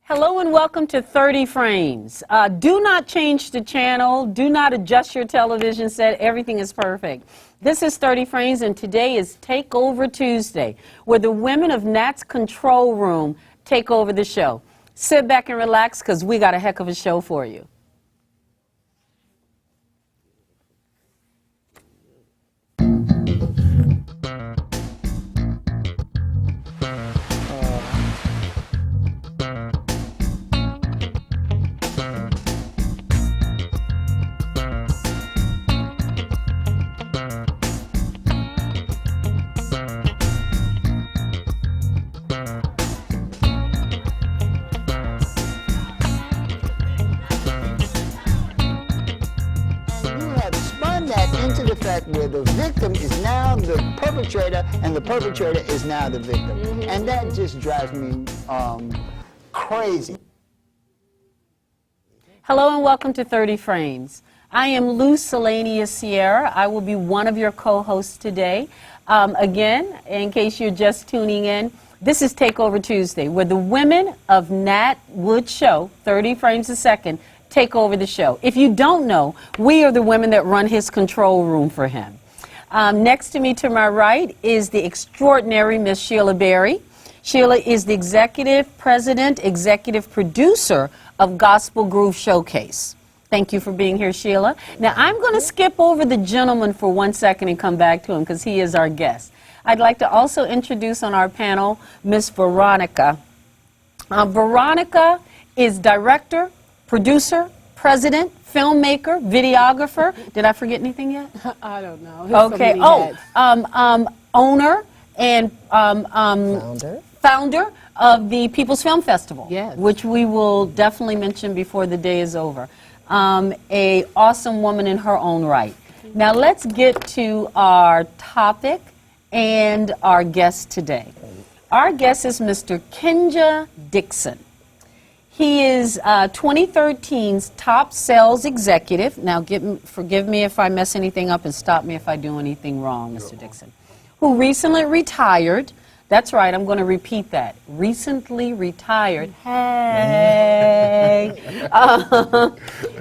Hello and welcome to 30 Frames. Do not change the channel. Do not adjust your television set. Everything is perfect. This is 30 Frames and today is Takeover Tuesday, where the women of Nat's control room take over the show. Sit back and relax because we got a heck of a show for you. Into the fact where the victim is now the perpetrator and the perpetrator is now the victim. And that just drives me crazy. Hello and welcome to 30 Frames. I am Lou Selania Sierra. I will be one of your co-hosts today. Again, in case you're just tuning in, this is Takeover Tuesday, where the women of Nat Wood's show, 30 Frames a Second, take over the show. If you don't know, we are the women that run his control room for him. Next to me to my right is the extraordinary Miss Sheila Berry. Sheila is the executive president, executive producer of Gospel Groove Showcase. Thank you for being here, Sheila. Now, I'm going to skip over the gentleman for 1 second and come back to him because he is our guest. I'd like to also introduce on our panel Miss Veronica. Veronica is director, producer, president, filmmaker, videographer. Did I forget anything yet? I don't know. Okay. Owner and founder of the People's Film Festival, yes, which we will definitely mention before the day is over. A awesome woman in her own right. Now let's get to our topic and our guest today. Our guest is Mr. Kinja Dixon. He is 2013's top sales executive. Now, forgive me if I mess anything up and stop me if I do anything wrong, Mr. Dixon. Who recently retired. That's right, I'm going to repeat that. Recently retired. Hey!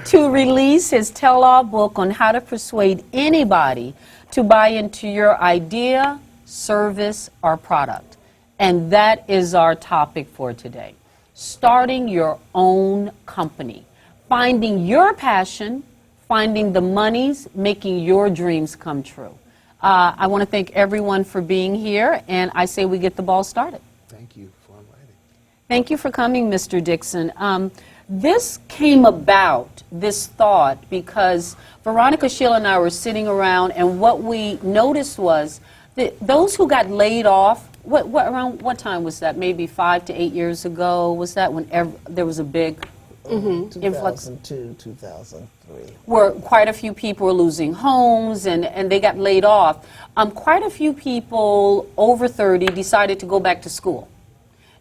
To release his tell-all book on how to persuade anybody to buy into your idea, service, or product. And that is our topic for today. Starting your own company, finding your passion, finding the monies, making your dreams come true. I want to thank everyone for being here, and I say we get the ball started. Thank you for inviting. Thank you for coming, Mr. Dixon. This came about, this thought, because Veronica, Sheila, and I were sitting around, and what we noticed was that those who got laid off, around what time was that? Maybe 5 to 8 years ago? Was that when there was a big influx? 2002, 2003. Where quite a few people were losing homes and they got laid off. Quite a few people over 30 decided to go back to school.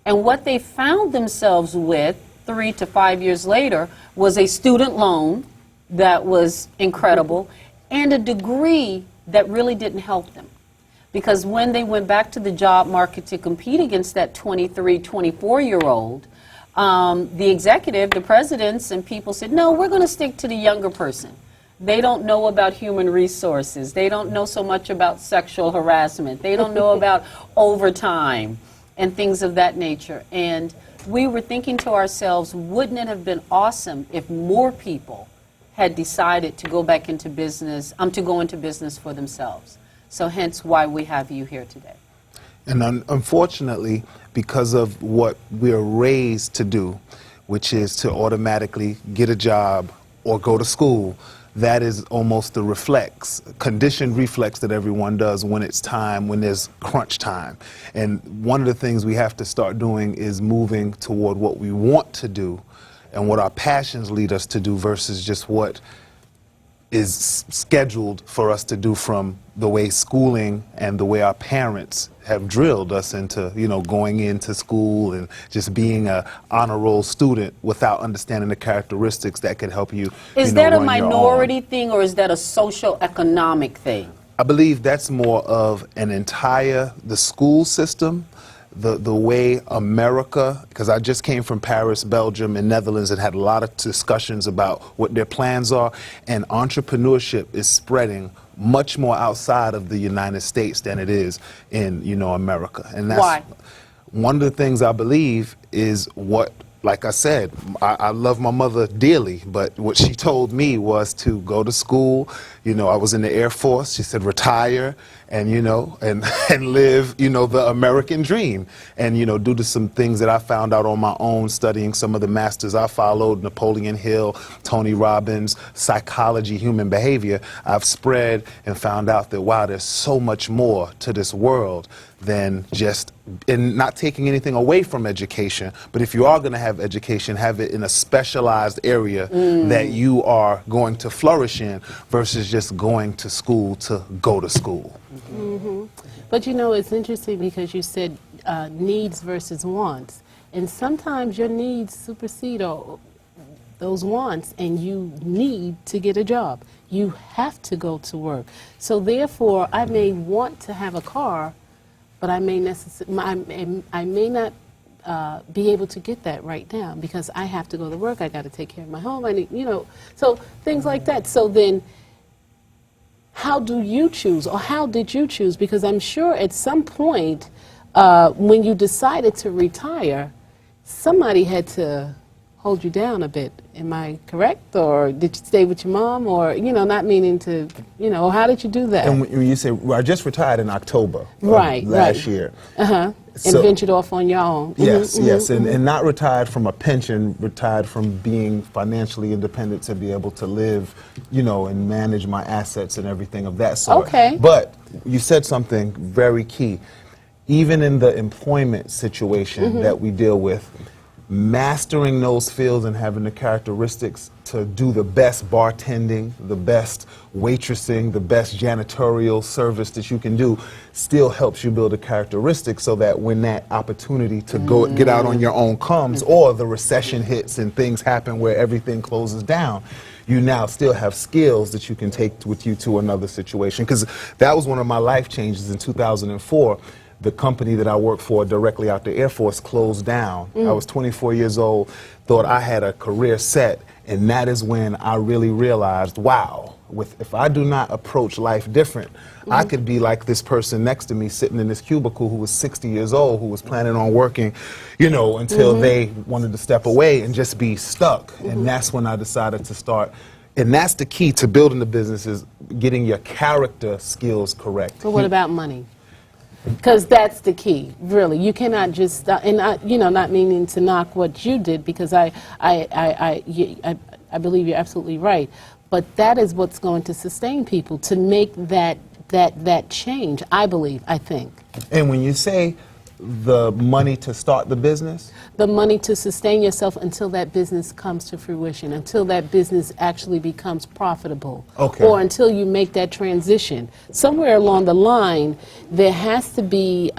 And what they found themselves with 3 to 5 years later was a student loan that was incredible and a degree that really didn't help them. Because when they went back to the job market to compete against that 23, 24-year-old, the executive, the presidents, and people said, no, we're going to stick to the younger person. They don't know about human resources. They don't know so much about sexual harassment. They don't know about overtime and things of that nature. And we were thinking to ourselves, wouldn't it have been awesome if more people had decided to go back into business, to go into business for themselves? So hence why we have you here today. And unfortunately, because of what we're raised to do, which is to automatically get a job or go to school, that is almost the reflex, conditioned reflex that everyone does when it's time, when there's crunch time. And one of the things we have to start doing is moving toward what we want to do and what our passions lead us to do versus just what is scheduled for us to do from the way schooling and the way our parents have drilled us into, going into school and just being a honor roll student without understanding the characteristics that could help you. Is that a minority thing or is that a social economic thing? I believe that's more of the school system the way America, because I just came from Paris, Belgium, and Netherlands, and had a lot of discussions about what their plans are, and entrepreneurship is spreading much more outside of the United States than it is in, you know, America. And that's Why? one of the things I believe is what, like I said, I love my mother dearly, but what she told me was to go to school. You know, I was in the Air Force. She said, retire and, you know, and live, you know, the American dream. And, you know, due to some things that I found out on my own, studying some of the masters I followed, Napoleon Hill, Tony Robbins, psychology, human behavior, I've spread and found out that, wow, there's so much more to this world than just, and not taking anything away from education, but if you are going to have education, have it in a specialized area that you are going to flourish in versus just going to school to go to school. But you know, it's interesting because you said needs versus wants. And sometimes your needs supersede those wants, and you need to get a job. You have to go to work. So therefore, I may want to have a car, but I may not be able to get that right now because I have to go to work. I got to take care of my home. I need, you know, so things like that. So then, how do you choose, or how did you choose? Because I'm sure at some point, when you decided to retire, somebody had to hold you down a bit. Am I correct? Or did you stay with your mom? Or, you know, not meaning to, you know, how did you do that? And when you say, well, I just retired in October of Right, last year. And So- ventured off on your own. Yes, yes, and not retired from a pension, retired from being financially independent to be able to live, you know, and manage my assets and everything of that sort. Okay. But you said something very key. Even in the employment situation that we deal with, mastering those fields and having the characteristics to do the best bartending, the best waitressing, the best janitorial service that you can do still helps you build a characteristic so that when that opportunity to go get out on your own comes, or the recession hits and things happen where everything closes down, you now still have skills that you can take with you to another situation. Because that was one of my life changes in 2004. The company that I worked for directly out the Air Force closed down. I was 24 years old, thought I had a career set, and that is when I really realized, wow, if I do not approach life different, I could be like this person next to me sitting in this cubicle who was 60 years old, who was planning on working, you know, until they wanted to step away and just be stuck. And that's when I decided to start. And that's the key to building the business, is getting your character skills correct. But what about money? Because that's the key, really. You cannot just, and I, you know, not meaning to knock what you did, because I believe you're absolutely right. But that is what's going to sustain people, to make that change, I believe, I think. And when you say the money to start the business? The money to sustain yourself until that business comes to fruition, until that business actually becomes profitable. Okay. Or until you make that transition. Somewhere along the line, there has to be,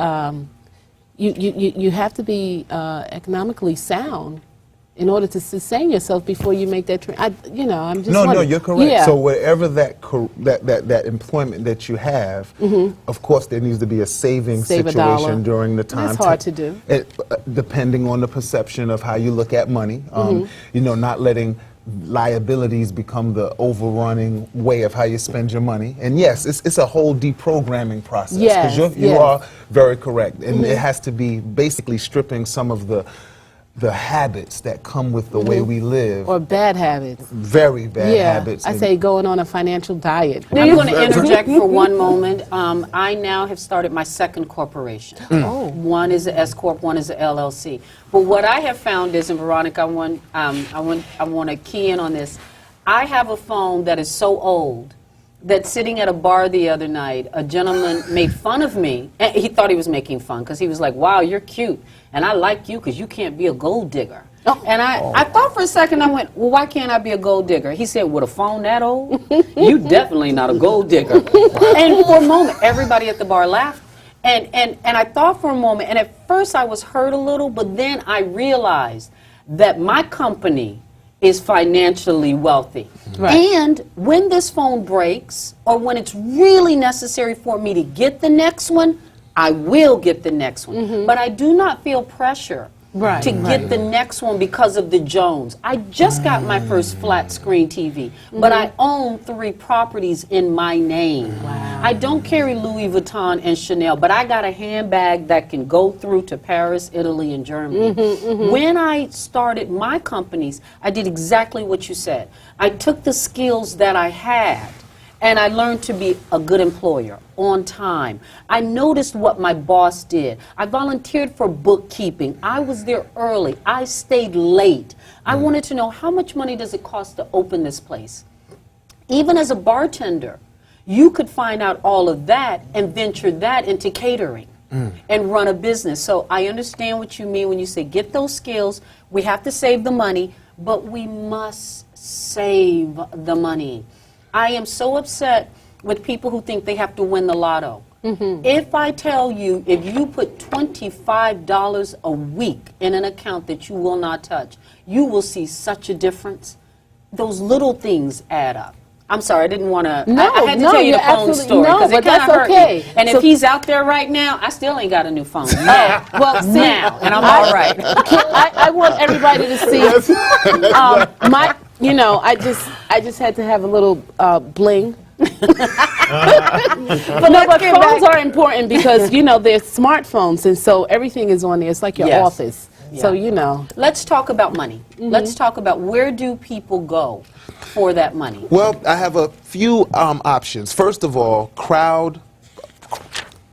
you have to be economically sound in order to sustain yourself before you make that you know, I'm just No, wondering. you're correct. Yeah. So whatever that employment that you have, of course there needs to be a saving Save a situation dollar. during the time. That's hard to do. Depending on the perception of how you look at money. You know, not letting liabilities become the overrunning way of how you spend your money. And yes, it's a whole deprogramming process. Yes, You yes. are very correct. And it has to be basically stripping some of the habits that come with the way we live. Or bad habits. Very bad habits. I say going on a financial diet. I'm going to interject for one moment. I now have started my second corporation. One is an S Corp, one is an LLC. But what I have found is, and Veronica, I want to key in on this. I have a phone that is so old that sitting at a bar the other night, a gentleman made fun of me. And he thought he was making fun because he was like, "Wow, you're cute, and I like you because you can't be a gold digger." And I thought for a second, I went, "Well, why can't I be a gold digger?" He said, "With a phone that old, you definitely not a gold digger." And for a moment, everybody at the bar laughed. And I thought for a moment, and at first I was hurt a little, but then I realized that my company is financially wealthy. Right. And when this phone breaks, or when it's really necessary for me to get the next one, I will get the next one. But I do not feel pressure to get the next one because of the Jones. I just got my first flat screen TV, but I own 3 properties in my name. Wow. I don't carry Louis Vuitton and Chanel, but I got a handbag that can go through to Paris, Italy, and Germany. When I started my companies, I did exactly what you said. I took the skills that I had, and I learned to be a good employer, on time. I noticed what my boss did. I volunteered for bookkeeping. I was there early. I stayed late. I wanted to know, how much money does it cost to open this place? Even as a bartender, you could find out all of that and venture that into catering and run a business. So I understand what you mean when you say get those skills. We have to save the money, but we must save the money. I am so upset with people who think they have to win the lotto. If I tell you, if you put $25 a week in an account that you will not touch, you will see such a difference. Those little things add up. I'm sorry, I didn't want to. No, I had to tell you the phone story no, because but it kind that's of hurt okay. me. And So- if he's out there right now, I still ain't got a new phone. Now, Well, see, now, and I'm all right. I want everybody to see my. You know, I just had to have a little bling. But phones are important because you know they're smartphones, and so everything is on there. It's like your Yes. office. So you know. Let's talk about money. Let's talk about where do people go for that money. Well, I have a few options. First of all,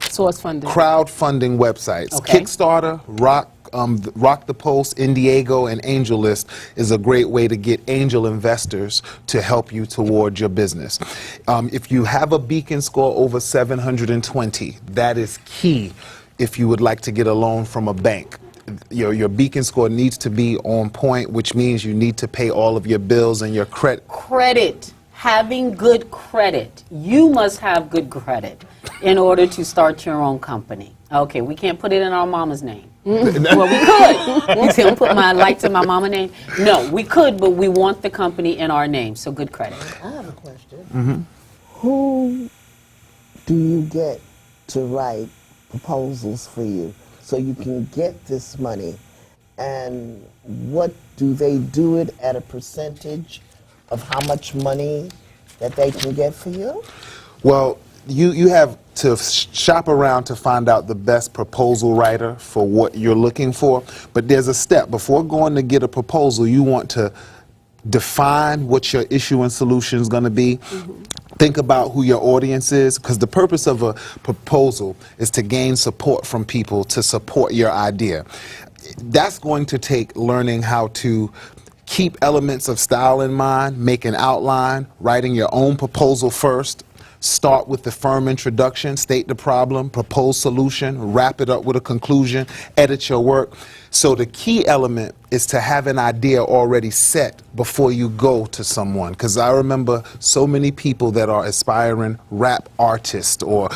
Source funding. crowdfunding websites. Okay. Kickstarter, Rock the Post, Indiego, and AngelList is a great way to get angel investors to help you toward your business. If you have a Beacon score over 720, that is key if you would like to get a loan from a bank. Your Beacon score needs to be on point, which means you need to pay all of your bills and your credit. Credit. Having good credit. You must have good credit in order to start your own company. Okay, we can't put it in our mama's name. Well, we could. You say, put my lights in my mama's name? No, we could, but we want the company in our name, so good credit. I have a question. Who do you get to write proposals for you so you can get this money? And what do they do it at a percentage of how much money that they can get for you? Well, you have to shop around to find out the best proposal writer for what you're looking for. But there's a step. Before going to get a proposal, you want to define what your issue and solution is going to be. Think about who your audience is, because the purpose of a proposal is to gain support from people to support your idea. That's going to take learning how to keep elements of style in mind, make an outline, writing your own proposal first. Start with the firm introduction, state the problem, propose solution, wrap it up with a conclusion, edit your work. So the key element is to have an idea already set before you go to someone. Because I remember so many people that are aspiring rap artists or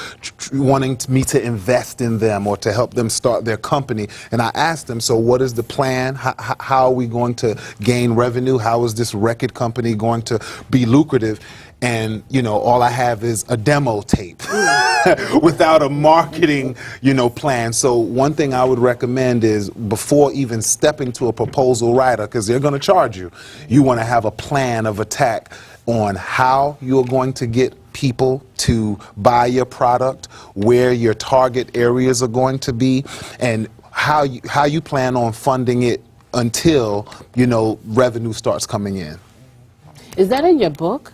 wanting me to invest in them or to help them start their company. And I asked them, so what is the plan? How are we going to gain revenue? How is this record company going to be lucrative? And, you know, all I have is a demo tape without a marketing, plan. So one thing I would recommend is before even stepping to a proposal writer, because they're going to charge you, you want to have a plan of attack on how you're going to get people to buy your product, where your target areas are going to be, and how you plan on funding it until, revenue starts coming in. Is that in your book?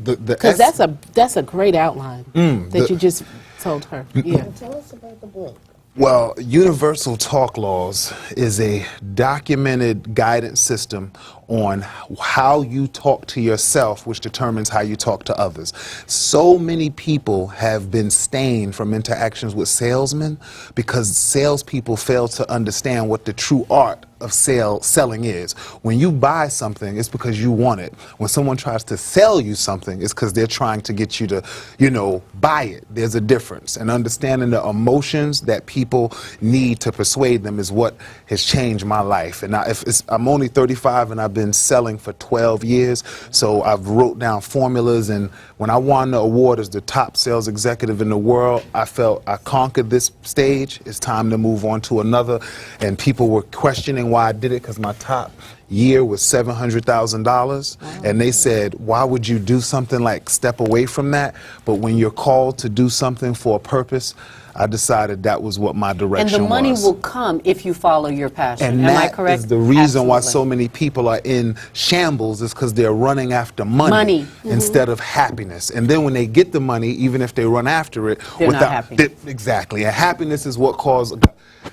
Because that's a great outline that you just told her. Yeah. Tell us about the book. Well, Universal Talk Laws is a documented guidance system on how you talk to yourself, which determines how you talk to others. So many people have been stained from interactions with salesmen because salespeople fail to understand what the true art of selling is. When you buy something, it's because you want it. When someone tries to sell you something, it's because they're trying to get you to, you know, buy it. There's a difference. And understanding the emotions that people need to persuade them is what has changed my life. And I'm only 35 and I've been selling for 12 years, so I've wrote down formulas, and when I won the award as the top sales executive in the world, I felt I conquered this stage. It's time to move on to another. And people were questioning why I did it, because my top year was $700,000. And they said, why would you do something like step away from that? But when you're called to do something for a purpose, I decided that was what my direction was. And the money will come if you follow your passion. And Am I that correct? is the reason why Absolutely. so many people are in shambles, is because they're running after money, instead of happiness. And then when they get the money, even if they run after it, They're not happy. Exactly. And happiness is what causes,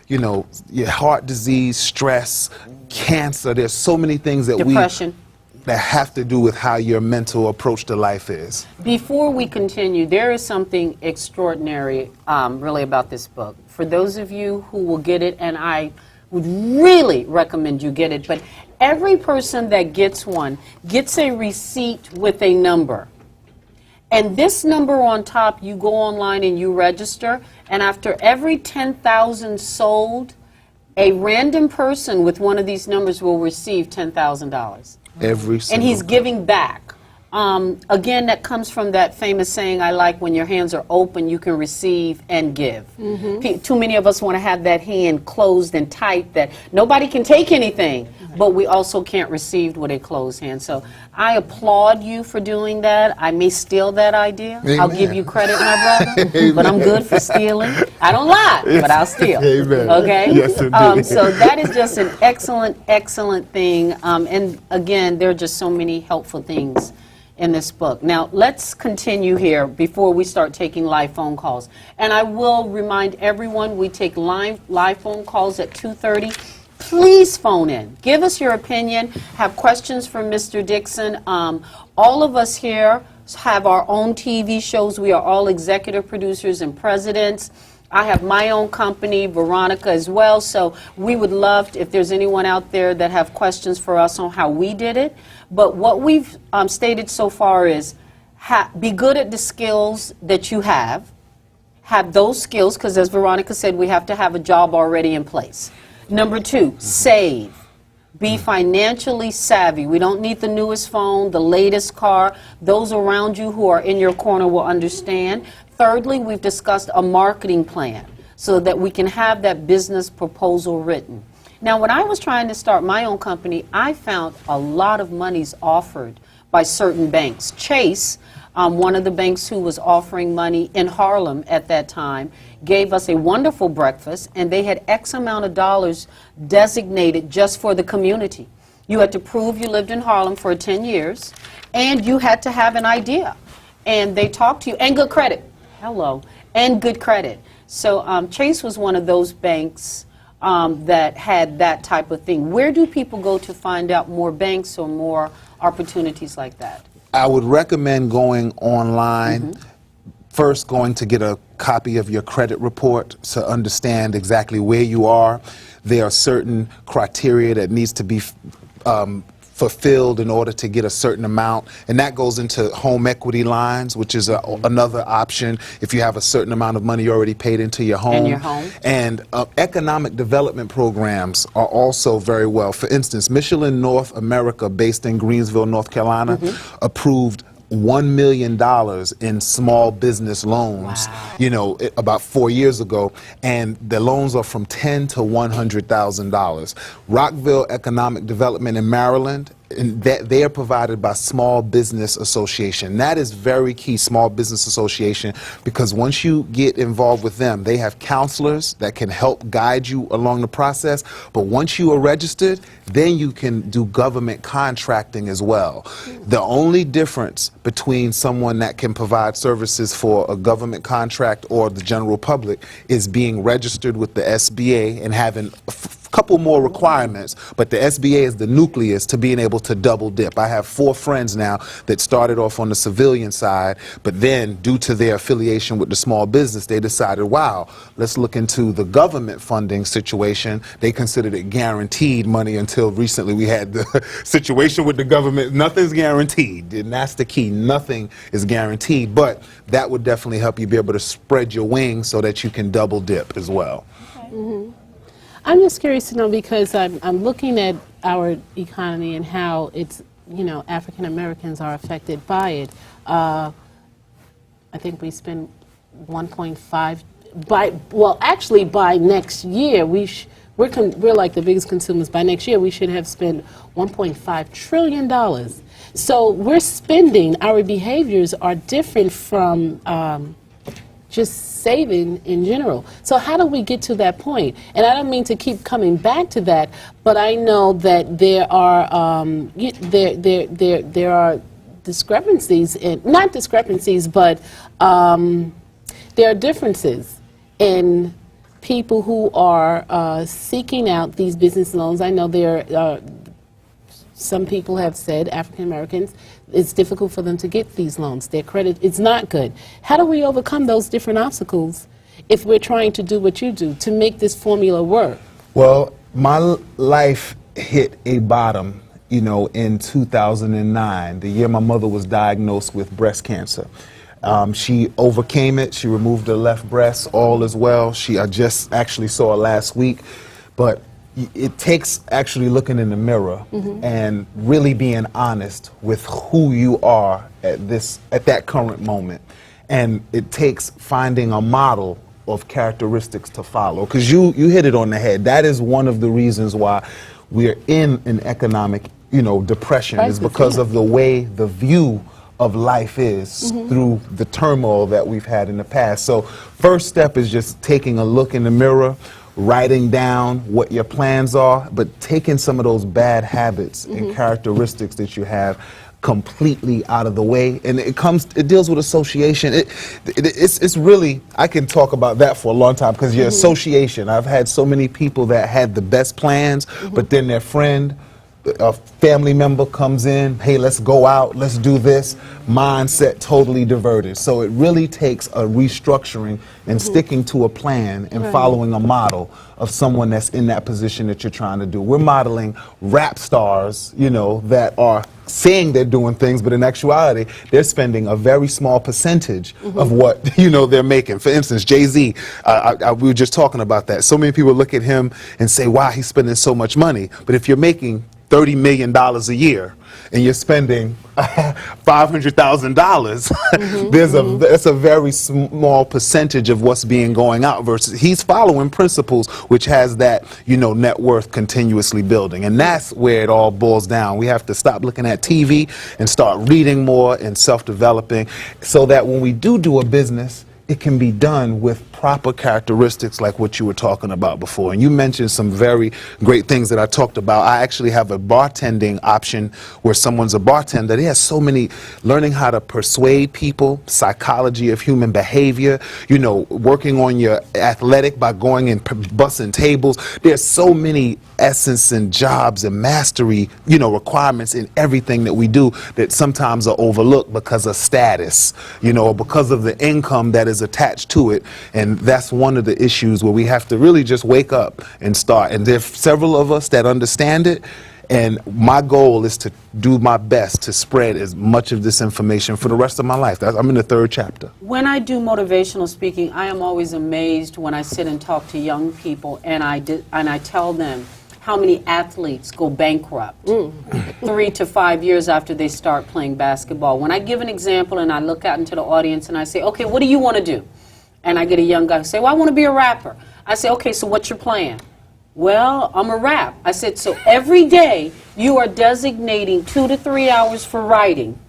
you know, your heart disease, stress, cancer. There's so many things that Depression. that have to do with how your mental approach to life is. Before we continue, there is something extraordinary really about this book. For those of you who will get it, and I would really recommend you get it, but every person that gets one gets a receipt with a number. And this number on top, you go online and you register, and after every 10,000 sold, a random person with one of these numbers will receive $10,000. Every And single he's giving back. Again, that comes from that famous saying I like, when your hands are open, you can receive and give. Too many of us want to have that hand closed and tight that nobody can take anything, but we also can't receive with a closed hand. So I applaud you for doing that. I may steal that idea. I'll give you credit, my brother, but I'm good for stealing. I don't lie, but I'll steal. Amen. Okay? Yes, indeed. So that is just an excellent, excellent thing. And again, there are just so many helpful things in this book. Now, let's continue here before we start taking live phone calls. And I will remind everyone, we take live phone calls at 2:30. Please phone in. Give us your opinion. Have questions for Mr. Dixon. All of us here have our own TV shows. We are all executive producers and presidents. I have my own company, Veronica, as well. So we would love, if there's anyone out there that have questions for us on how we did it. But what we've stated so far is be good at the skills that you have. Have those skills, because as Veronica said, we have to have a job already in place. Number two, save. Be financially savvy. We don't need the newest phone, the latest car. Those around you who are in your corner will understand. Thirdly, we've discussed a marketing plan so that we can have that business proposal written. Now, when I was trying to start my own company, I found a lot of monies offered by certain banks. Chase, one of the banks who was offering money in Harlem at that time, gave us a wonderful breakfast, and they had X amount of dollars designated just for the community. You had to prove you lived in Harlem for 10 years, and you had to have an idea. And they talked to you, and good credit. Hello. And good credit. So Chase was one of those banks that had that type of thing. Where do people go to find out more banks or more opportunities like that? I would recommend going online, first going to get a copy of your credit report to understand exactly where you are. There are certain criteria that needs to be fulfilled in order to get a certain amount, and that goes into home equity lines, which is another option if you have a certain amount of money already paid into your home. In your home. And economic development programs are also very well. For instance, Michelin North America, based in Greensville, North Carolina, approved $1 million in small business loans, you know, about 4 years ago, and the loans are from $10,000 to $100,000. Rockville Economic Development in Maryland, and that they are provided by Small Business Association. That is very key, Small Business Association, because once you get involved with them, they have counselors that can help guide you along the process. But once you are registered, then you can do government contracting as well. The only difference between someone that can provide services for a government contract or the general public is being registered with the SBA and having couple more requirements, but the SBA is the nucleus to being able to double dip. I have 4 friends now that started off on the civilian side, but then due to their affiliation with the small business, they decided, wow, let's look into the government funding situation. They considered it guaranteed money until recently we had the situation with the government. Nothing's guaranteed, and that's the key. Nothing is guaranteed, but that would definitely help you be able to spread your wings so that you can double dip as well. I'm just curious to know, because I'm looking at our economy and how it's, you know, African Americans are affected by it. I think we spend 1.5 actually by next year we're like the biggest consumers. By next year we should have spent $1.5 trillion. So we're spending, our behaviors are different from just saving in general. So how do we get to that point? And I don't mean to keep coming back to that, but I know that there are there are discrepancies, not discrepancies, but there are differences in people who are seeking out these business loans. I know there are some people have said, African Americans, it's difficult for them to get these loans. Their credit is not good. How do we overcome those different obstacles if we're trying to do what you do to make this formula work? Well, my life hit a bottom, you know, in 2009, the year my mother was diagnosed with breast cancer. She overcame it. She removed her left breast, all is well. I just actually saw her last week. But it takes actually looking in the mirror and really being honest with who you are at that current moment. And it takes finding a model of characteristics to follow. Because you hit it on the head. That is one of the reasons why we're in an economic, you know, depression, is because of the way the view of life is through the turmoil that we've had in the past. So first step is just taking a look in the mirror, writing down what your plans are, but taking some of those bad habits and characteristics that you have completely out of the way. And it deals with association. It's really, I can talk about that for a long time, because your association, I've had so many people that had the best plans, but then their friend, a family member comes in, hey, let's go out, let's do this, mindset totally diverted. So it really takes a restructuring and sticking to a plan and following a model of someone that's in that position that you're trying to do. We're modeling rap stars, you know, that are saying they're doing things, but in actuality, they're spending a very small percentage of what, you know, they're making. For instance, Jay-Z, we were just talking about that. So many people look at him and say, wow, he's spending so much money. But if you're making $30 million a year and you're spending $500,000, that's a very small percentage of what's being going out, versus he's following principles which has that, you know, net worth continuously building. And that's where it all boils down. We have to stop looking at TV and start reading more and self-developing, so that when we do a business, it can be done with proper characteristics like what you were talking about before. And you mentioned some very great things that I talked about. I actually have a bartending option where someone's a bartender. They have so many, learning how to persuade people, psychology of human behavior, you know, working on your athletic by going and bussing tables. There's so many essence and jobs and mastery, you know, requirements in everything that we do that sometimes are overlooked because of status, you know, or because of the income that is attached to it. And that's one of the issues where we have to really just wake up and start. And there's several of us that understand it. And my goal is to do my best to spread as much of this information for the rest of my life. I'm in the 3rd chapter. When I do motivational speaking, I am always amazed when I sit and talk to young people and I tell them how many athletes go bankrupt 3 to 5 years after they start playing basketball. When I give an example and I look out into the audience and I say, okay, what do you want to do? And I get a young guy who say, well, I want to be a rapper. I say, okay, so what's your plan? Well, I'm a rap. I said, so every day you are designating 2 to 3 hours for writing.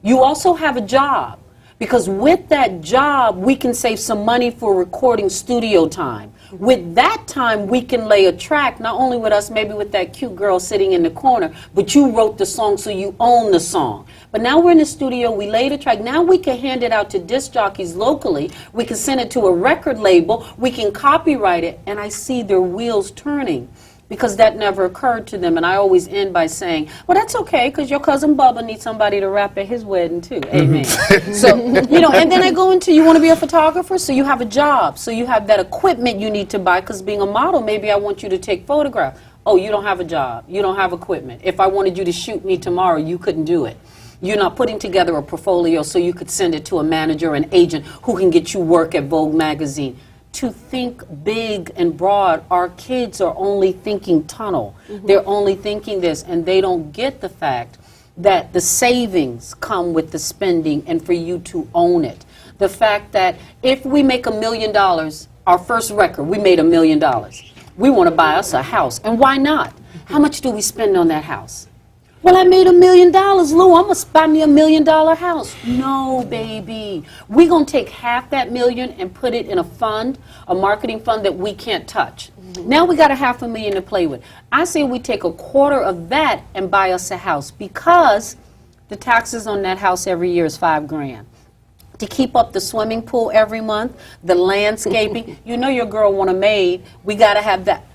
You also have a job, because with that job, we can save some money for recording studio time. With that time, we can lay a track, not only with us, maybe with that cute girl sitting in the corner, but you wrote the song, so you own the song. But now we're in the studio, we laid a track. Now we can hand it out to disc jockeys locally. We can send it to a record label. We can copyright it, and I see their wheels turning. because that never occurred to them. And I always end by saying, well, that's okay, because your cousin Bubba needs somebody to rap at his wedding too. Amen. So, you know, and then I go into, you want to be a photographer, so you have a job, so you have that equipment you need to buy, because being a model, maybe I want you to take photographs. Oh, you don't have a job, you don't have equipment. If I wanted you to shoot me tomorrow, you couldn't do it. You're not putting together a portfolio so you could send it to a manager, an agent who can get you work at Vogue magazine. To think big and broad, our kids are only thinking tunnel. They're only thinking this, and they don't get the fact that the savings come with the spending and for you to own it. The fact that if we make $1 million, our first record, we made $1 million. We want to buy us a house, and why not? How much do we spend on that house? Well, I made $1 million, Lou. I'm going to buy me $1 million house. No, baby. We're going to take half that million and put it in a fund, a marketing fund that we can't touch. Now we got $500,000 to play with. I say we take a quarter of that and buy us a house, because the taxes on that house every year is $5,000. To keep up the swimming pool every month, the landscaping, you know your girl want a maid, we got to have that.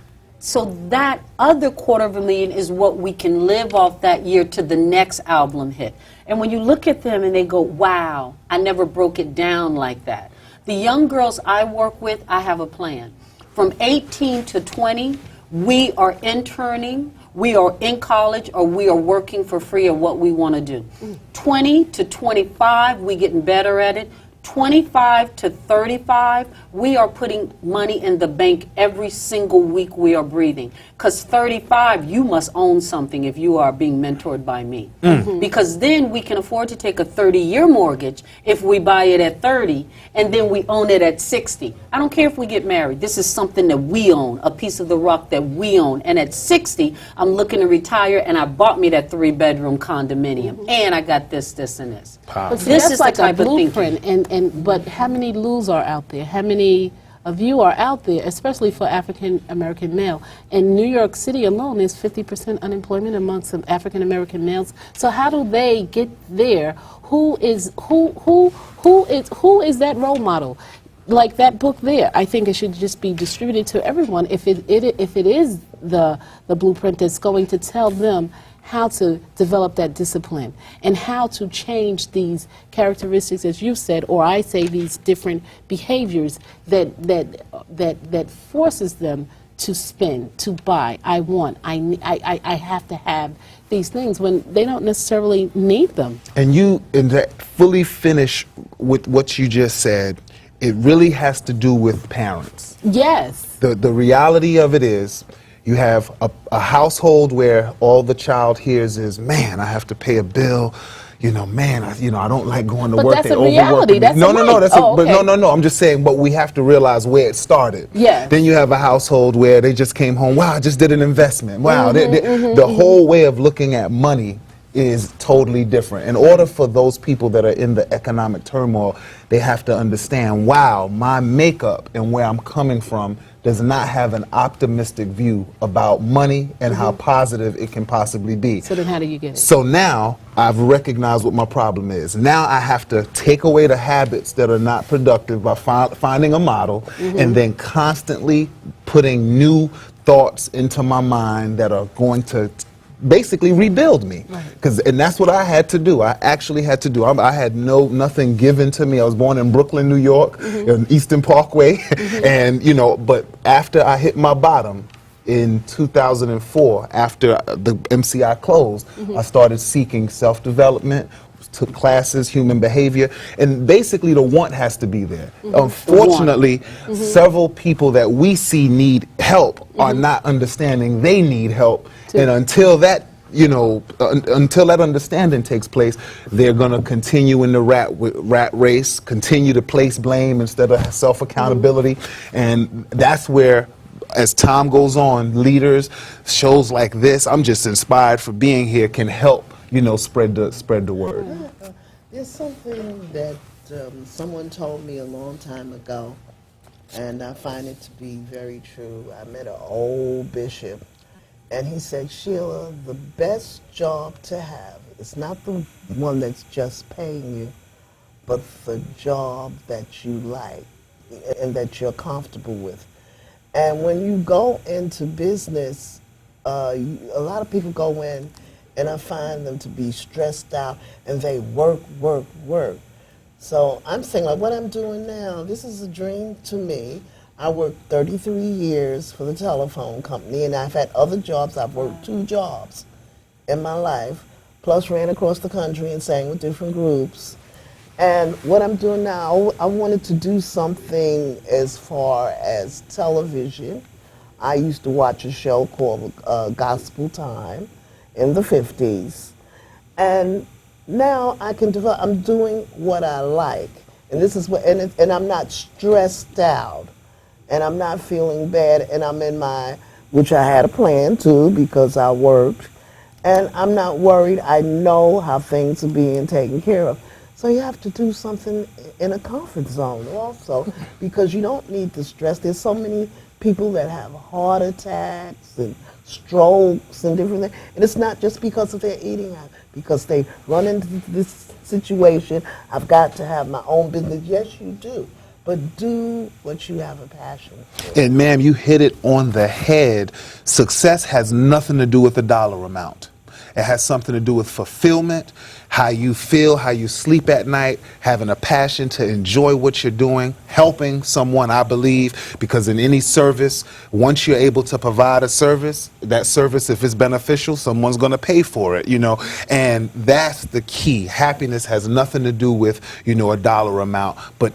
So that other $250,000 is what we can live off that year to the next album hit. And when you look at them and they go, wow, I never broke it down like that. The young girls I work with, I have a plan. From 18 to 20, we are interning, we are in college, or we are working for free at what we want to do. 20 to 25, we getting better at it. 25 to 35, we are putting money in the bank every single week we are breathing. Because 35, you must own something if you are being mentored by me. Because then we can afford to take a 30-year mortgage if we buy it at 30, and then we own it at 60. I don't care if we get married. This is something that we own, a piece of the rock that we own. And at 60, I'm looking to retire, and I bought me that 3-bedroom condominium. And I got this, this, and this. But see, This that's is the like type a of thinking. blueprint, but how many Lou's are out there? How many of you are out there, especially for African American male? In New York City alone, there's 50% unemployment amongst some African American males. So how do they get there? Who is that role model? Like that book there, I think it should just be distributed to everyone. If it is the blueprint that's going to tell them how to develop that discipline and how to change these characteristics, as you said, or I say, these different behaviors that forces them to spend, to buy. I want, I have to have these things when they don't necessarily need them. And that fully finish with what you just said, it really has to do with parents. Yes. The reality of it is, you have a household where all the child hears is, man, I have to pay a bill. You know, man, I don't like going to But work. that's They a reality. overwork me. That's no, a no, no, life. that's Oh, but okay. no. I'm just saying, but we have to realize where it started. Yes. Then you have a household where they just came home. Wow, I just did an investment. Wow, the whole way of looking at money is totally different. In order for those people that are in the economic turmoil, they have to understand, wow, my makeup and where I'm coming from does not have an optimistic view about money and how positive it can possibly be. So then how do you get it? So now I've recognized what my problem is. Now I have to take away the habits that are not productive by finding a model and then constantly putting new thoughts into my mind that are going to basically rebuild me. And that's what I had to do. I actually had to do. I had nothing given to me. I was born in Brooklyn, New York, on Eastern Parkway, and but after I hit my bottom in 2004, after the MCI closed, I started seeking self-development, took classes, human behavior, and basically the want has to be there. Unfortunately, several people that we see need help are not understanding they need help, and until that until that understanding takes place, they're going to continue in the rat race, continue to place blame instead of self-accountability, and that's where, as time goes on, leaders, shows like this, I'm just inspired for being here, can help spread the word. There's something that someone told me a long time ago, and I find it to be very true. I met an old bishop, and he said, Sheila, the best job to have is not the one that's just paying you, but the job that you like and that you're comfortable with. And when you go into business, a lot of people go in, and I find them to be stressed out, and they work, work, work. So I'm saying, like, what I'm doing now, this is a dream to me. I worked 33 years for the telephone company, and I've had other jobs. I've worked 2 jobs in my life, plus ran across the country and sang with different groups. And what I'm doing now, I wanted to do something as far as television. I used to watch a show called Gospel Time in the 50s. And now I can develop, I'm doing what I like. And this is what, and I'm not stressed out. And I'm not feeling bad. And I'm in my, which I had a plan to because I worked. And I'm not worried. I know how things are being taken care of. So you have to do something in a comfort zone also, because you don't need the stress. There's so many people that have heart attacks and strokes and different things. And it's not just because of their eating, because they run into this situation. I've got to have my own business. Yes, you do. But do what you have a passion for. And ma'am, you hit it on the head. Success has nothing to do with the dollar amount. It has something to do with fulfillment, how you feel, how you sleep at night, having a passion to enjoy what you're doing, helping someone, I believe, because in any service, once you're able to provide a service, that service, if it's beneficial, someone's going to pay for it, you know, and that's the key. Happiness has nothing to do with, you know, a dollar amount, but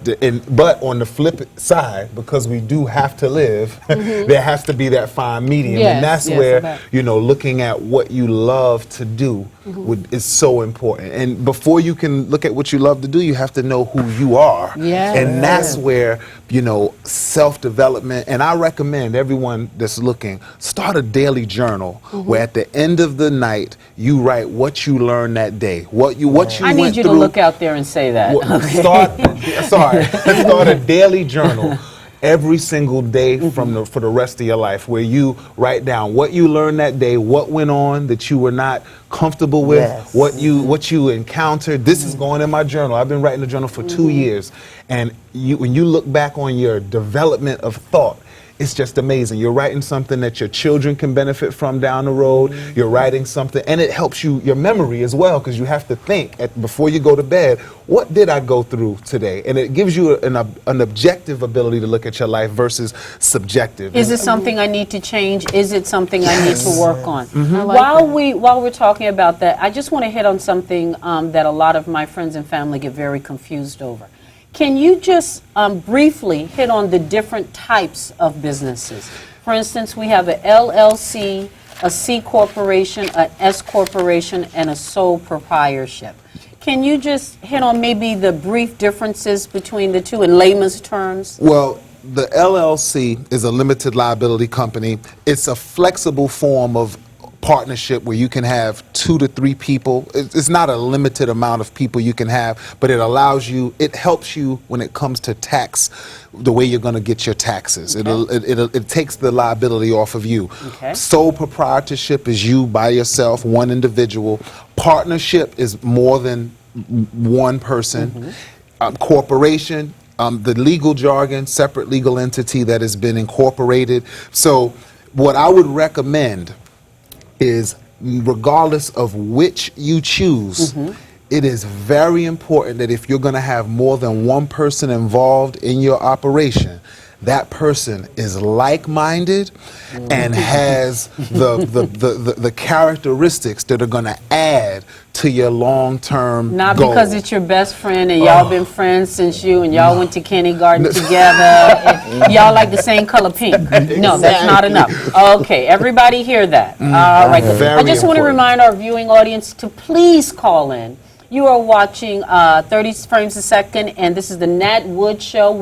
on the flip side, because we do have to live, there has to be that fine medium, Yes, and that's where, you know, looking at what you love to do is so important. And before you can look at what you love to do, you have to know who you are. Yes. And that's where, you know, self-development, and I recommend everyone that's looking, start a daily journal where at the end of the night, you write what you learned that day, what you I need you to look out there and say that. Start a daily journal every single day for the rest of your life, where you write down what you learned that day, what went on that you were not comfortable with, what you encountered. This is going in my journal. I've been writing the journal for 2 years, and when you look back on your development of thought, it's just amazing. You're writing something that your children can benefit from down the road. You're writing something, and it helps your memory as well, because you have to think before you go to bed, what did I go through today? And it gives you an objective ability to look at your life versus subjective. Is it something I need to change? Is it something I need to work on? like While we're talking about that, I just want to hit on something that a lot of my friends and family get very confused over. Can you just briefly hit on the different types of businesses? For instance, we have a LLC, a C corporation, an S corporation, and a sole proprietorship. Can you just hit on maybe the brief differences between the two in layman's terms? Well, the LLC is a limited liability company. It's a flexible form of partnership where you can have 2 to 3 people. It's not a limited amount of people you can have, but it helps you when it comes to tax, the way you're going to get your taxes. It takes the liability off of you. Sole proprietorship is you by yourself, one individual. Partnership is more than one person. Corporation, the legal jargon, separate legal entity that has been incorporated. So what I would recommend is, regardless of which you choose, it is very important that if you're going to have more than one person involved in your operation, that person is like-minded and has the characteristics that are going to add to your long-term Not goal. because it's your best friend and y'all been friends since and y'all went to kindergarten together and y'all like the same color pink. No, that's not enough. Okay, everybody hear that. All right. I just want to remind our viewing audience to please call in. You are watching 30 Frames a Second, and this is the Nat Wood Show.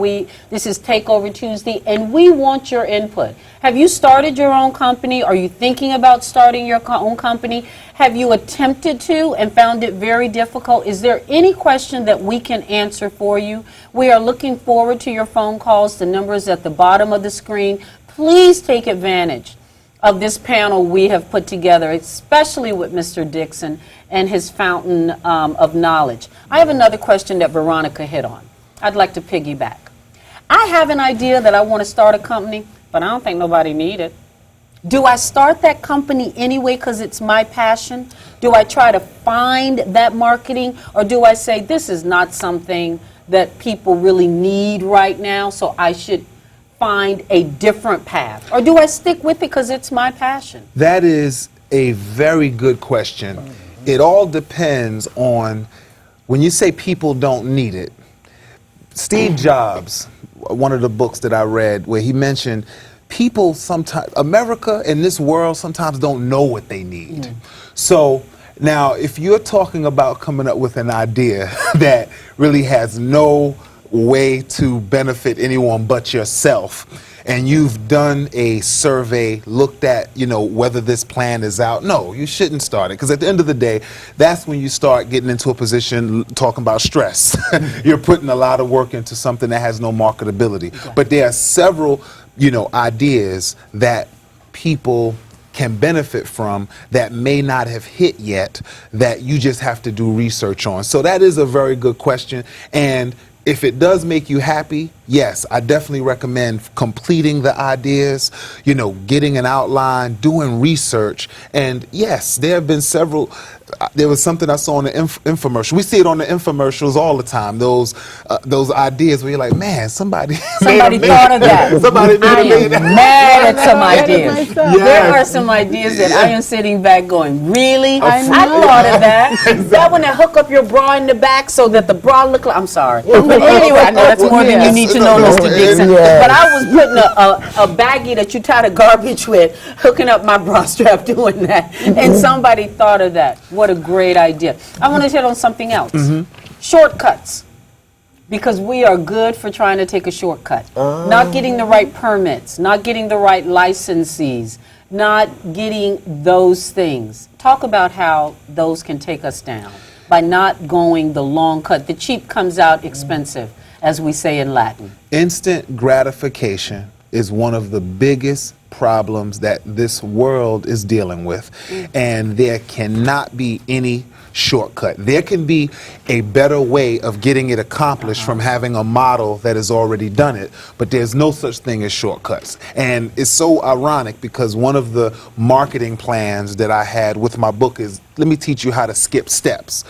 This is Takeover Tuesday, and we want your input. Have you started your own company? Are you thinking about starting your own company? Have you attempted to and found it very difficult? Is there any question that we can answer for you? We are looking forward to your phone calls. The number is at the bottom of the screen. Please take advantage of this panel we have put together, especially with Mr. Dixon and his fountain of knowledge. I have another question that Veronica hit on. I'd like to piggyback. I have an idea that I want to start a company, but I don't think nobody needs it. Do I start that company anyway because it's my passion? Do I try to find that marketing, or do I say this is not something that people really need right now, so I should find a different path? Or do I stick with it because it's my passion? That is a very good question. It all depends on, when you say people don't need it, Steve Jobs, one of the books that I read, where he mentioned people sometimes, America and this world sometimes don't know what they need. So now, if you're talking about coming up with an idea that really has no way to benefit anyone but yourself, and you've done a survey, looked at, whether this plan is out, no, you shouldn't start it. Because at the end of the day, that's when you start getting into a position talking about stress. You're putting a lot of work into something that has no marketability. Okay. But there are several, ideas that people can benefit from that may not have hit yet, that you just have to do research on. So that is a very good question. And if it does make you happy, yes, I definitely recommend completing the ideas, getting an outline, doing research. And yes, there have been several. There was something I saw on the infomercial. We see it on the infomercials all the time. Those ideas where you're like, man, somebody thought of that. Somebody I am mad at some ideas. Yes. There are some ideas that I am sitting back going, really? I know. thought of that. That one that hook up your bra in the back so that the bra look like, I'm sorry. But anyway, I know that's more than you need to know, Mr. Dixon. Yes. But I was putting a baggie that you tie the garbage with, hooking up my bra strap, doing that. And somebody thought of that. What a great idea. I want to hit on something else. Shortcuts. Because we are good for trying to take a shortcut. Not getting the right permits, not getting the right licensees, not getting those things. Talk about how those can take us down by not going the long cut. The cheap comes out expensive, as we say in Latin. Instant gratification is one of the biggest problems that this world is dealing with, and there cannot be any shortcut. There can be a better way of getting it accomplished from having a model that has already done it, but there's no such thing as shortcuts. And it's so ironic because one of the marketing plans that I had with my book is, let me teach you how to skip steps.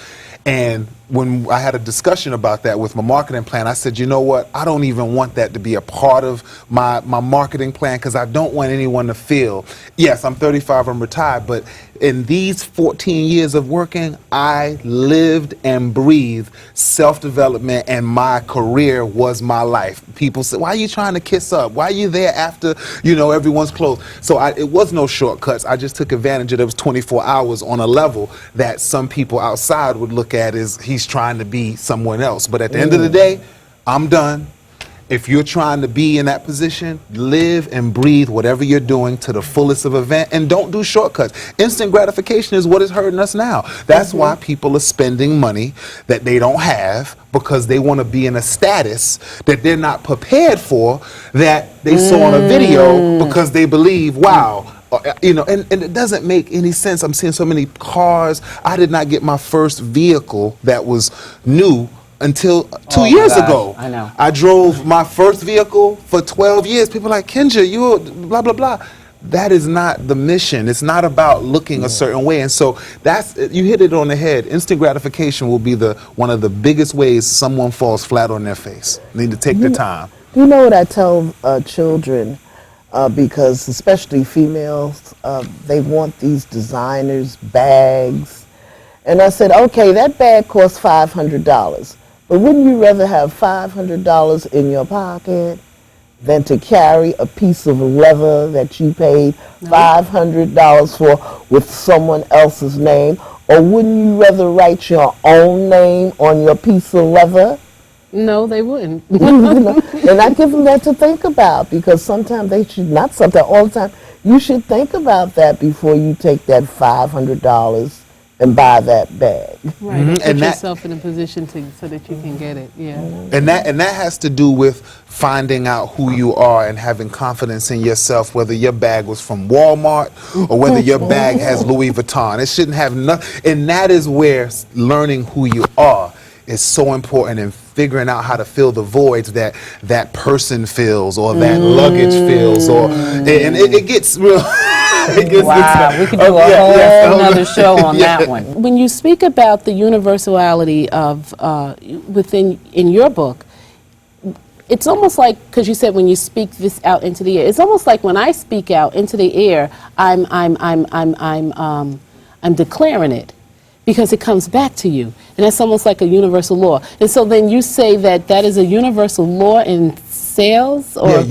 And when I had a discussion about that with my marketing plan, I said, you know what, I don't even want that to be a part of my marketing plan, because I don't want anyone to feel, yes, I'm 35, I'm retired, but in these 14 years of working, I lived and breathed self-development, and my career was my life. People say, why are you trying to kiss up? Why are you there after, everyone's closed? So it was no shortcuts. I just took advantage of those 24 hours on a level that some people outside would look at as he's trying to be someone else. But at the end of the day, I'm done. If you're trying to be in that position, live and breathe whatever you're doing to the fullest of event, and don't do shortcuts. Instant gratification is what is hurting us now. That's why people are spending money that they don't have, because they want to be in a status that they're not prepared for, that they saw on a video, because they believe, wow, and it doesn't make any sense. I'm seeing so many cars. I did not get my first vehicle that was new until 2 years ago. I know. I drove my first vehicle for 12 years. People are like, Kinja, you blah, blah, blah. That is not the mission. It's not about looking a certain way. And so you hit it on the head. Instant gratification will be one of the biggest ways someone falls flat on their face. They need to take their time. You know what I tell children, because especially females, they want these designers bags. And I said, okay, that bag costs $500. But wouldn't you rather have $500 in your pocket than to carry a piece of leather that you paid $500 for with someone else's name? Or wouldn't you rather write your own name on your piece of leather? No, they wouldn't. And I give them that to think about, because sometimes they should, not sometimes, all the time, you should think about that before you take that $500 and buy that bag. Right, and put yourself in a position so that you can get it. Yeah. And that has to do with finding out who you are and having confidence in yourself, whether your bag was from Walmart or whether your bag has Louis Vuitton. It shouldn't have nothing. And that is where learning who you are is so important, in figuring out how to fill the voids that person feels, or that luggage feels, or and it gets real. Wow, we could do a whole nother show on that one. When you speak about the universality of in your book, it's almost like, because you said when you speak this out into the air, it's almost like when I speak out into the air, I'm declaring it, because it comes back to you, and that's almost like a universal law. And so then you say that that is a universal law in sales, or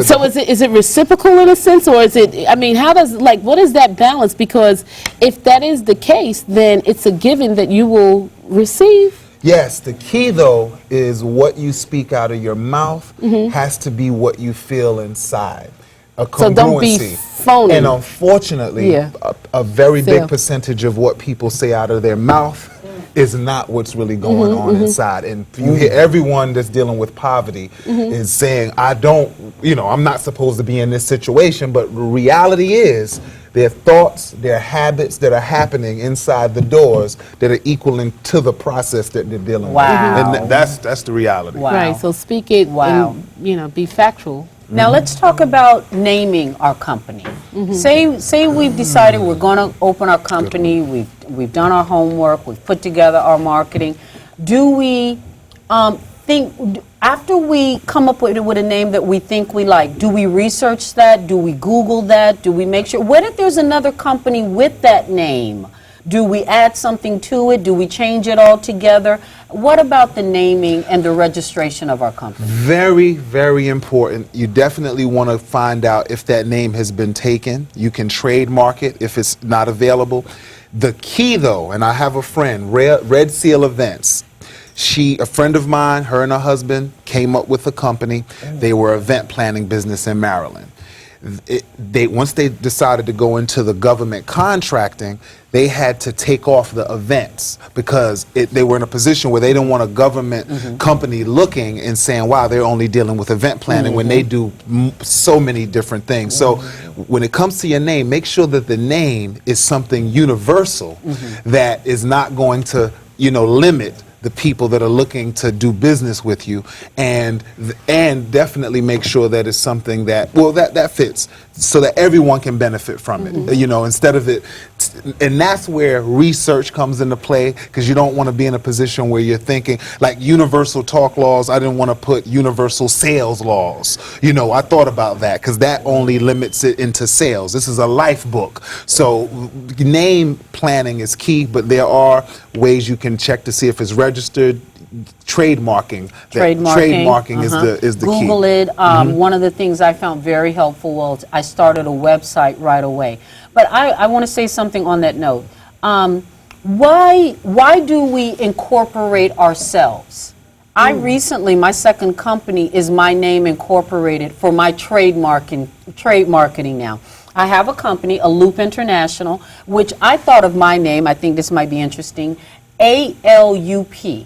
so is it reciprocal in a sense, or is it? I mean, how does what is that balance? Because if that is the case, then it's a given that you will receive. Yes, the key though is what you speak out of your mouth has to be what you feel inside. A congruency. So don't be phony. And unfortunately, a very big percentage of what people say out of their mouth is not what's really going on inside. And you hear everyone that's dealing with poverty is saying, I'm not supposed to be in this situation, but reality is their thoughts, their habits that are happening inside the doors that are equaling to the process that they're dealing with. And that's the reality. Wow. Right. So speak it. And, be factual. Now let's talk about naming our company. Say we've decided we're going to open our company. We've done our homework. We've put together our marketing. Do we think after we come up with a name that we think we like? Do we research that? Do we Google that? Do we make sure? What if there's another company with that name? Do we add something to it? Do we change it altogether? What about the naming and the registration of our company? Very, very important. You definitely want to find out if that name has been taken. You can trademark it if it's not available. The key, though, and I have a friend, Red Seal Events. A friend of mine, her and her husband, came up with a company. They were an event planning business in Maryland. Once they decided to go into the government contracting, they had to take off the events because they were in a position where they didn't want a government company looking and saying, wow, they're only dealing with event planning when they do so many different things. So when it comes to your name, make sure that the name is something universal that is not going to, limit the people that are looking to do business with you, and definitely make sure that it's something that fits, so that everyone can benefit from it. Instead of it, and that's where research comes into play, because you don't want to be in a position where you're thinking like universal talk laws. I didn't want to put universal sales laws. I thought about that because that only limits it into sales. This is a life book, so name planning is key. But there are ways you can check to see if it's registered. Trademarking is the key. Google it. One of the things I found very helpful was I started a website right away. But I want to say something on that note. Why do we incorporate ourselves? I recently, my second company is my name incorporated for my trade marketing now. I have a company, A Loop International, which I thought of my name, I think this might be interesting, ALUP.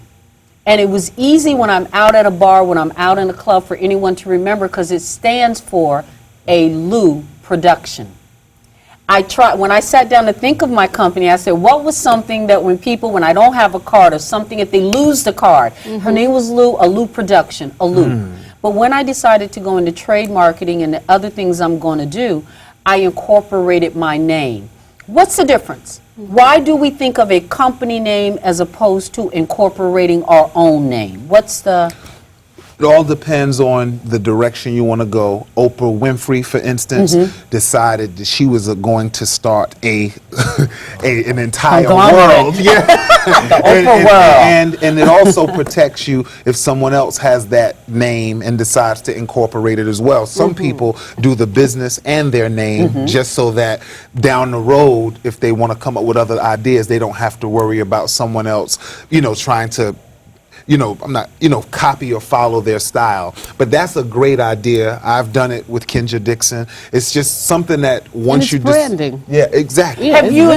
And it was easy when I'm out at a bar, when I'm out in a club, for anyone to remember, because it stands for A Lou Production. When I sat down to think of my company, I said, what was something that when I don't have a card, or something if they lose the card, her name was Lou, A Lou Production, A Lou. But when I decided to go into trade marketing and the other things I'm going to do, I incorporated my name. What's the difference? Why do we think of a company name as opposed to incorporating our own name? It all depends on the direction you want to go. Oprah Winfrey, for instance, decided that she was going to start an entire world. The Oprah world. And it also protects you if someone else has that name and decides to incorporate it as well. Some people do the business and their name just so that down the road, if they want to come up with other ideas, they don't have to worry about someone else, trying to copy or follow their style. But that's a great idea. I've done it with Kinja Dixon. It's just something that once you branding. Yeah, exactly. Have you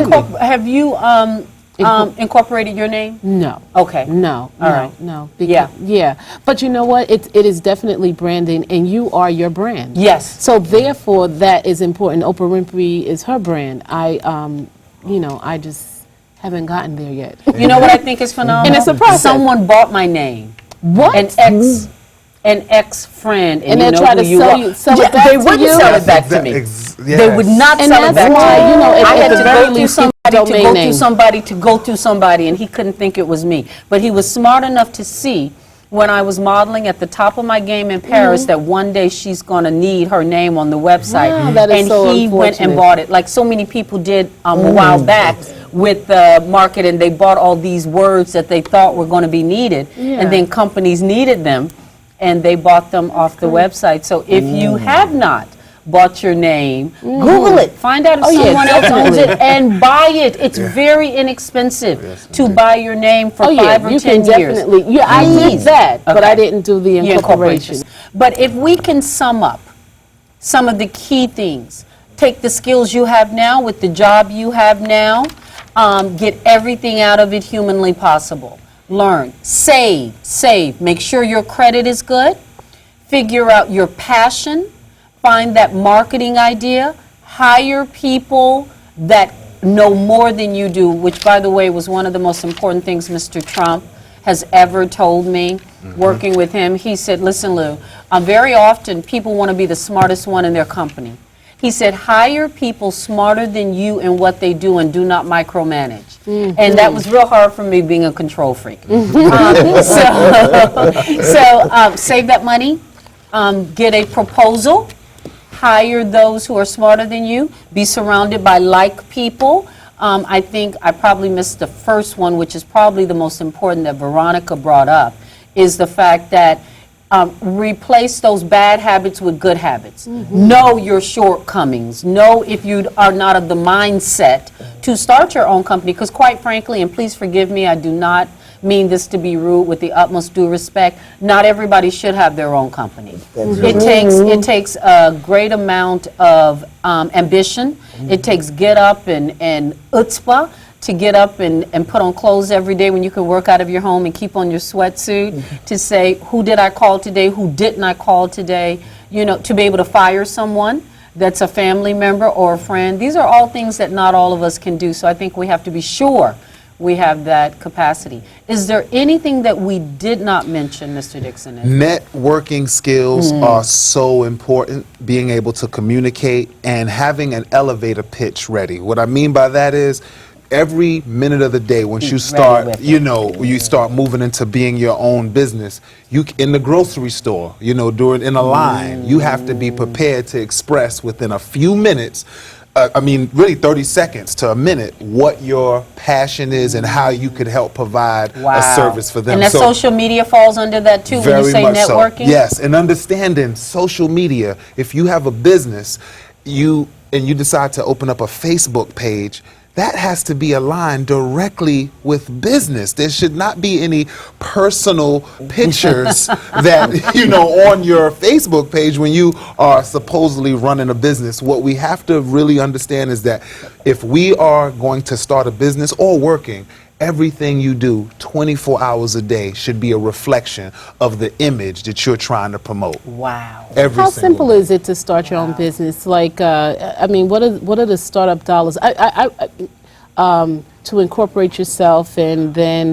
incorporated your name? No. Okay. No. All right. No. Yeah. But you know what? It is definitely branding, and you are your brand. Yes. So therefore, that is important. Oprah Winfrey is her brand. I just haven't gotten there yet. You know what I think is phenomenal? And it's a process. Someone bought my name. What? An ex an ex-friend, and And you they'll know try who to you sell are. you- sell it Yeah, back they to wouldn't you? sell it back to me. They would not And sell it that's back why, to me. you know, I at had the to very go through least, somebody keep the to domain go name. through somebody to go through somebody, and he couldn't think it was me. But he was smart enough to see when I was modeling at the top of my game in Paris that one day she's going to need her name on the website. Wow, that is and so he went and unfortunate. bought it, like so many people did a while back with the market, and they bought all these words that they thought were going to be needed, Yeah. and then companies needed them, and they bought them off the website. So if you have not bought your name, Google it. Find out if Oh, yeah, someone else owns it definitely. and buy it. It's very inexpensive to buy your name for Oh, yeah, 5 or you 10 can years. definitely. Yeah, I did Please. that, but I Okay. didn't do the Yeah, incorporation. But if we can sum up some of the key things, take the skills you have now with the job you have now, get everything out of it humanly possible. Learn, save, make sure your credit is good, figure out your passion, find that marketing idea, hire people that know more than you do, which, by the way, was one of the most important things Mr. Trump has ever told me working with him. He said, listen, Lou, very often people want to be the smartest one in their company. He said, hire people smarter than you in what they do and do not micromanage. And that was real hard for me being a control freak. Save that money, get a proposal, hire those who are smarter than you, be surrounded by like people. I think I probably missed the first one, which is probably the most important that Veronica brought up, is the fact that replace those bad habits with good habits. Know your shortcomings. Know if you are not of the mindset to start your own company, because quite frankly, and please forgive me, I do not mean this to be rude, with the utmost due respect, not everybody should have their own company. It takes a great amount of ambition. It takes get up and chutzpah to get up and put on clothes every day when you can work out of your home and keep on your sweatsuit, to say, who did I call today, who didn't I call today, you know, to be able to fire someone that's a family member or a friend. These are all things that not all of us can do, so I think we have to be sure we have that capacity. Is there anything that we did not mention, Mr. Dixon? Networking skills are so important, being able to communicate and having an elevator pitch ready. What I mean by that is, every minute of the day, once you start, you know, you start moving into being your own business, you in the grocery store, you know, in a line, you have to be prepared to express within a few minutes, I mean, really 30 seconds to a minute, what your passion is and how you could help provide a service for them. And that social media falls under that too, when you say networking? Yes, and understanding social media. If you have a business, you decide to open up a Facebook page, that has to be aligned directly with business. There should not be any personal pictures that, you know, on your Facebook page when you are supposedly running a business. What we have to really understand is that if we are going to start a business or working, everything you do 24 hours a day should be a reflection of the image that you're trying to promote. Wow. How simple is it to start your own business? Like, I mean, what are the startup dollars? To incorporate yourself, and then,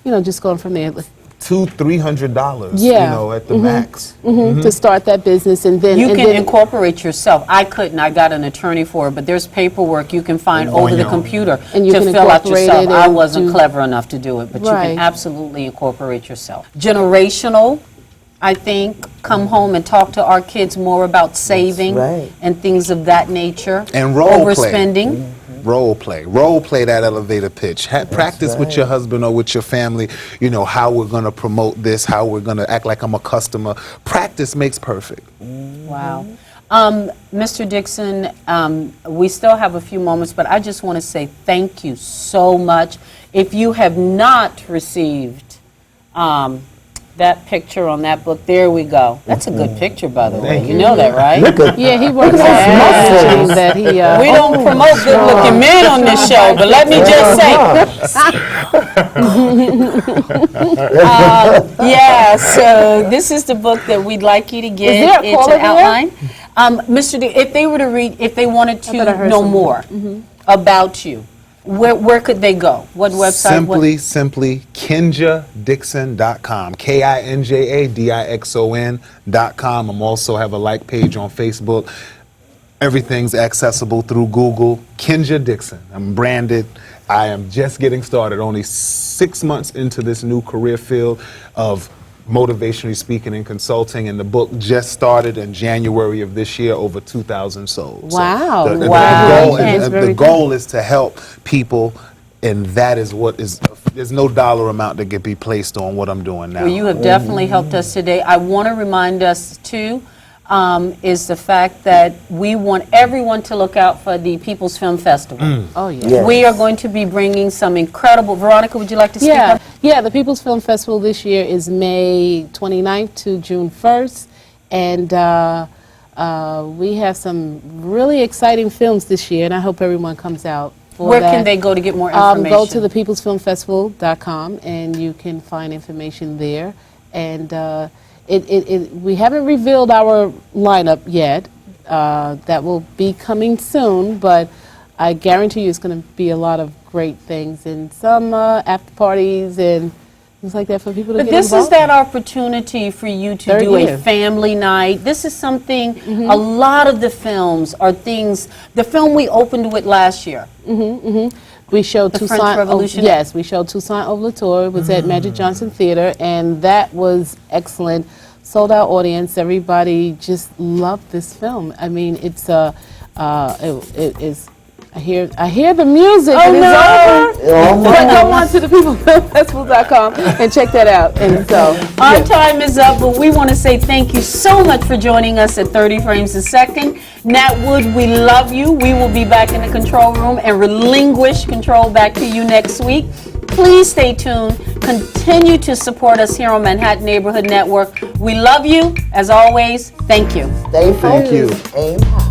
you know, just going from there. $200-300, Yeah. you know, at the max. To start that business, and then You can incorporate yourself. I couldn't. I got an attorney for it, but there's paperwork you can find over the computer And you to can fill out incorporate yourself. it I and wasn't do- clever enough to do it, but you Right. can absolutely incorporate yourself. Generational, I think, come home and talk to our kids more about saving right. and things of that nature. And role play. Overspending. Role play that elevator pitch. Practice with your husband or with your family, you know, how we're going to promote this, how we're going to act like I'm a customer. Practice makes perfect. Wow. Mr. Dixon, we still have a few moments, but I just want to say thank you so much. If you have not received that picture on that book, there we go. That's a good picture, by the way. You know that, right? yeah, he works Yeah. on that he. We don't promote good-looking men on this show, but let me just say. Yeah, so this is the book that we'd like you to get. Is there a It's caller an there? outline. Mr. D, if they were to read, if they wanted I thought I to heard know something. more about you, where could they go? What website? Simply KinjaDixon.com. KinjaDixon.com. I'm also have a like page on Facebook. Everything's accessible through Google. Kinja Dixon. I'm branded. I am just getting started, only 6 months into this new career field of motivationally speaking and consulting, and the book just started in January of this year, over 2,000 sold. Wow. So Wow. the goal is to help people, and that is what is, there's no dollar amount that can be placed on what I'm doing now. Well, you have definitely helped us today. I want to remind us, too, is the fact that we want everyone to look out for the People's Film Festival. Oh, yeah. Yes. We are going to be bringing some incredible... Veronica, would you like to speak Yeah, on? yeah. The People's Film Festival this year is May 29th to June 1st, and we have some really exciting films this year, and I hope everyone comes out for Where that. can they go to get more information? Go to thepeoplesfilmfestival.com, and you can find information there. And we haven't revealed our lineup yet. That will be coming soon, but I guarantee you it's going to be a lot of great things, and some after parties and things like that for people to But get this is involved. that opportunity for you to Third do year. a family night. This is something, a lot of the films are things, the film we opened with last year. We showed The Toussaint. French Revolution? Yes, we showed Toussaint Overture. It was at Magic Johnson Theater, and that was excellent. Sold out audience. Everybody just loved this film. I mean, it's it is. I hear the music. Oh, and it's no. over. But go on to thepeoplesfilmfestival.com and check that out. And so Our time is up, but we want to say thank you so much for joining us at 30 Frames a Second. Nat Wood, we love you. We will be back in the control room and relinquish control back to you next week. Please stay tuned. Continue to support us here on Manhattan Neighborhood Network. We love you. As always, thank you. Stay focused. Thank you. Aim high.